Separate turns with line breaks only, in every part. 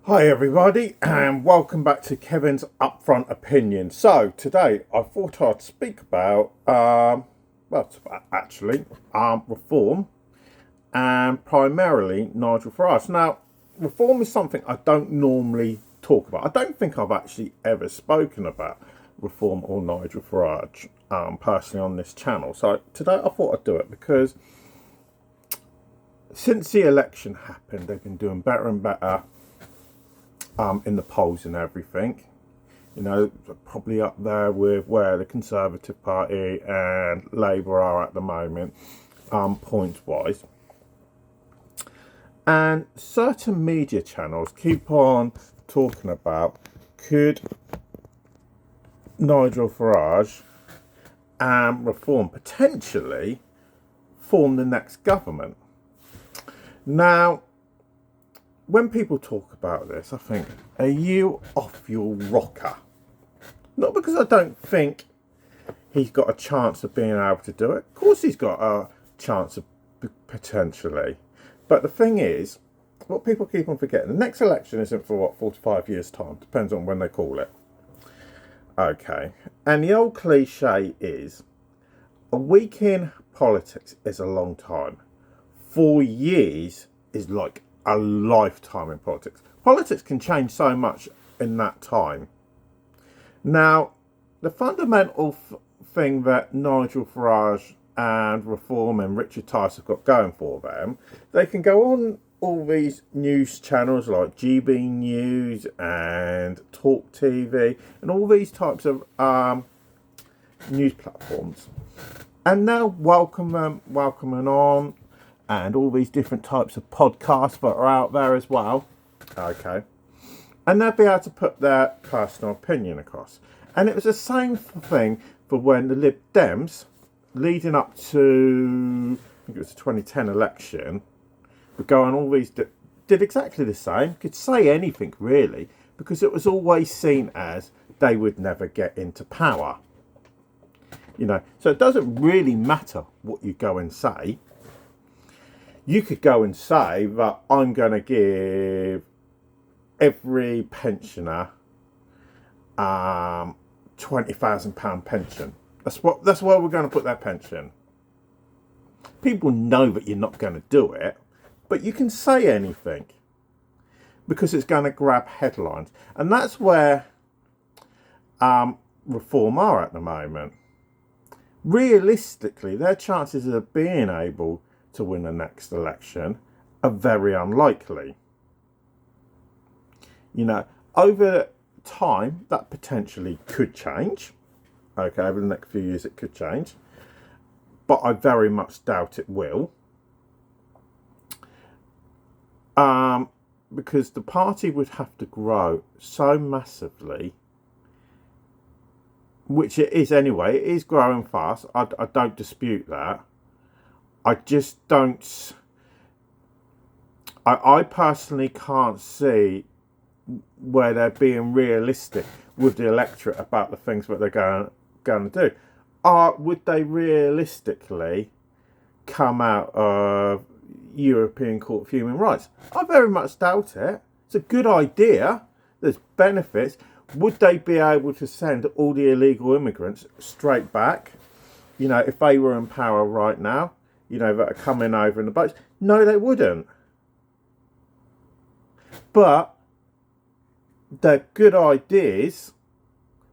Hi everybody and welcome back to Kevin's Upfront Opinion. So today I thought I'd speak about reform and primarily Nigel Farage. Now reform is something I don't normally talk about. I don't think I've actually ever spoken about reform or Nigel Farage personally on this channel. So today I thought I'd do it because since the election happened they've been doing better and better in the polls and everything. You know, probably up there with where the Conservative Party and Labour are at the moment, points wise. And certain media channels keep on talking about, could Nigel Farage and Reform potentially form the next government? Now, when people talk about this, I think, are you off your rocker? Not because I don't think he's got a chance of being able to do it. Of course he's got a chance of potentially. But the thing is, what people keep on forgetting, the next election isn't for, 45 years' time. Depends on when they call it. Okay. And the old cliche is, a week in politics is a long time. 4 years is like a lifetime in politics. Politics can change so much in that time. Now, the fundamental thing that Nigel Farage and Reform and Richard Tice have got going for them, they can go on all these news channels like GB News and Talk TV and all these types of news platforms, and now welcoming on and all these different types of podcasts that are out there as well. Okay. And they'll be able to put their personal opinion across. And it was the same thing for when the Lib Dems, leading up to, I think it was the 2010 election, were going all these, did exactly the same. Could say anything really, because it was always seen as they would never get into power. You know, so it doesn't really matter what you go and say. You could go and say that I'm going to give every pensioner £20,000 pension. That's where we're going to put their pension. People know that you're not going to do it, but you can say anything because it's going to grab headlines, and that's where Reform are at the moment. Realistically, their chances of being able to win the next election are very unlikely. You know, over time that potentially could change. Okay, over the next few years it could change, but I very much doubt it will, because the party would have to grow so massively, which it is anyway. It is growing fast. I don't dispute that. I just don't. I personally can't see where they're being realistic with the electorate about the things that they're going to do. Would they realistically come out of European Court of Human Rights? I very much doubt it. It's a good idea. There's benefits. Would they be able to send all the illegal immigrants straight back? You know, if they were in power right now, you know, that are coming over in the boats? No, they wouldn't. But they're good ideas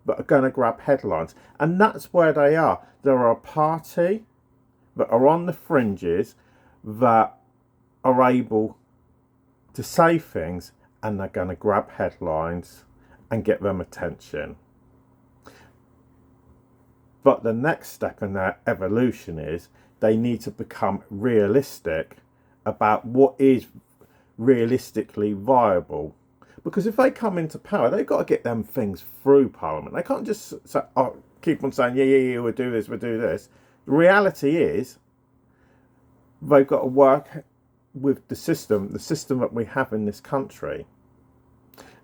that are going to grab headlines. And that's where they are. They're a party that are on the fringes that are able to say things, and they're going to grab headlines and get them attention. But the next step in their evolution is they need to become realistic about what is realistically viable. Because if they come into power, they've got to get them things through Parliament. They can't just say, keep on saying, yeah, we'll do this. The reality is they've got to work with the system that we have in this country.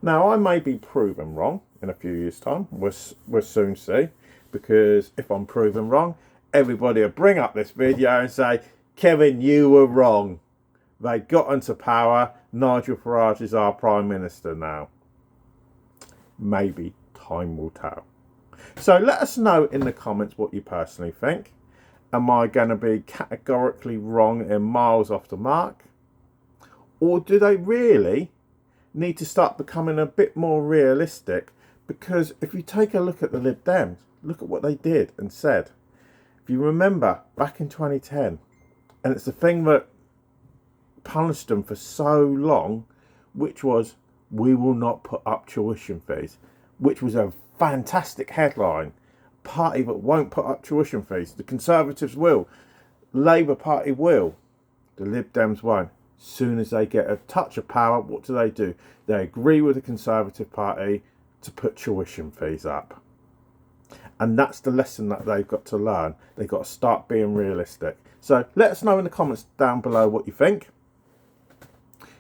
Now, I may be proven wrong in a few years' time. We'll soon see. Because if I'm proven wrong, everybody will bring up this video and say, Kevin, you were wrong. They got into power. Nigel Farage is our Prime Minister now. Maybe time will tell. So let us know in the comments what you personally think. Am I going to be categorically wrong and miles off the mark? Or do they really need to start becoming a bit more realistic? Because if you take a look at the Lib Dems, look at what they did and said. If you remember back in 2010, and it's the thing that punished them for so long, which was, we will not put up tuition fees, which was a fantastic headline. Party that won't put up tuition fees. The Conservatives will. Labour Party will. The Lib Dems won't. Soon as they get a touch of power, what do? They agree with the Conservative Party to put tuition fees up. And that's the lesson that they've got to learn. They've got to start being realistic. So let us know in the comments down below what you think.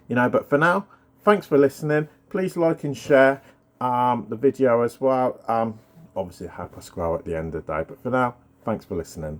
But for now, thanks for listening. Please like and share the video as well. Obviously help us grow at the end of the day. But for now, thanks for listening.